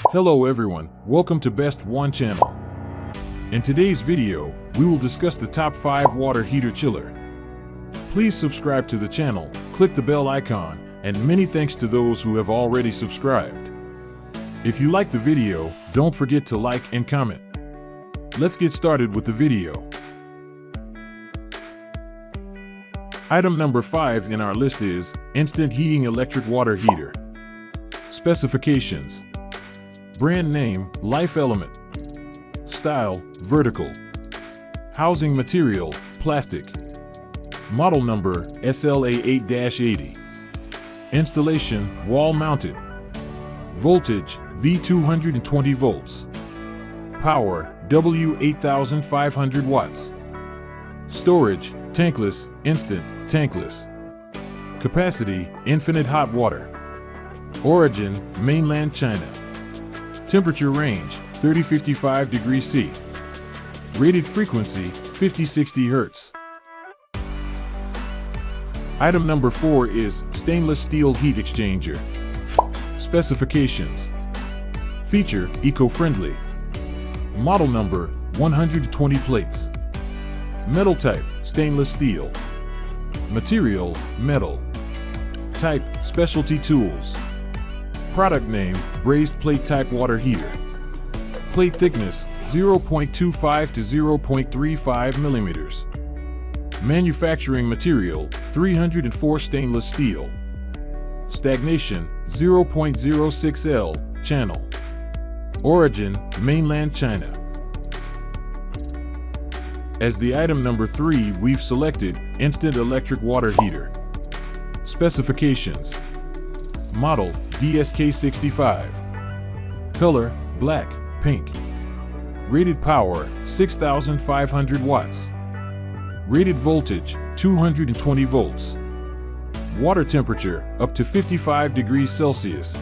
Hello everyone, welcome to Best One channel. In today's video, we will discuss the top 5 water heater chiller. Please subscribe to the channel, click the bell icon, and many thanks to those who have already subscribed. If you like the video, don't forget to like and comment. Let's get started with the video. Item number 5 in our list is Instant Heating Electric Water Heater. Specifications: brand name, Life Element. Style, vertical. Housing material, plastic. Model number, SLA8-80. Installation, wall mounted. Voltage, V220 volts. Power, W8500 watts. Storage, tankless, instant, tankless. Capacity, infinite hot water. Origin, mainland China. Temperature range, 30-55 degrees C. Rated frequency, 50-60 Hz. Item number 4 is stainless steel heat exchanger. Specifications: feature, eco-friendly. Model number, 120 plates. Metal type, stainless steel. Material, metal. Type, specialty tools. Product name, brazed plate type water heater. Plate thickness, 0.25 to 0.35 millimeters. Manufacturing material, 304 stainless steel. Stagnation, 0.06 L, channel. Origin, mainland China. As the item number 3, we've selected Instant Electric Water Heater. Specifications: model, DSK65. Color, black, pink. Rated power, 6,500 watts. Rated voltage, 220 volts. Water temperature, up to 55 degrees Celsius.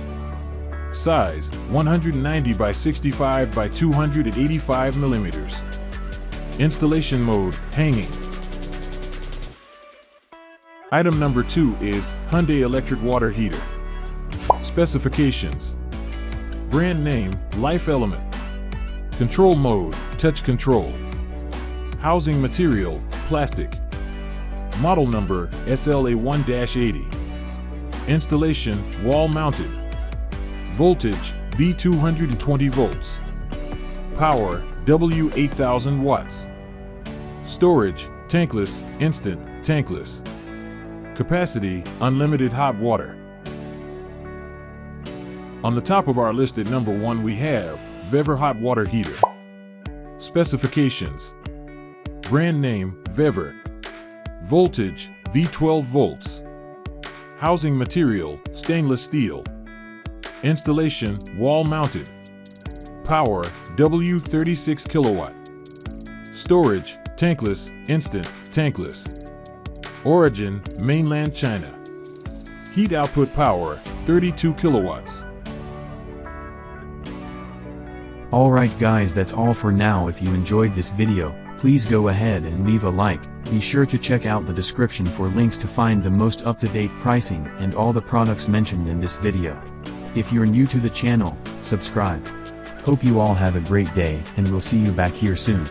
Size, 190 by 65 by 285 millimeters. Installation mode, hanging. Item number 2 is Hyundai Electric Water Heater. Specifications: brand name, Life Element. Control mode, touch control. Housing material, plastic. Model number, SLA1-80. Installation, wall mounted. Voltage, V220 volts. Power, W8000 watts. Storage, tankless, instant, tankless. Capacity, unlimited hot water. On the top of our list at number 1 we have Vever Hot Water Heater. Specifications: brand name, Vever. Voltage, V12 volts. Housing material, stainless steel. Installation, wall mounted. Power, W36 kilowatt. Storage, tankless, instant, tankless. Origin, mainland China. Heat output power, 32 kilowatts. Alright guys, that's all for now. If you enjoyed this video, please go ahead and leave a like. Be sure to check out the description for links to find the most up-to-date pricing and all the products mentioned in this video. If you're new to the channel, subscribe. Hope you all have a great day, and we'll see you back here soon.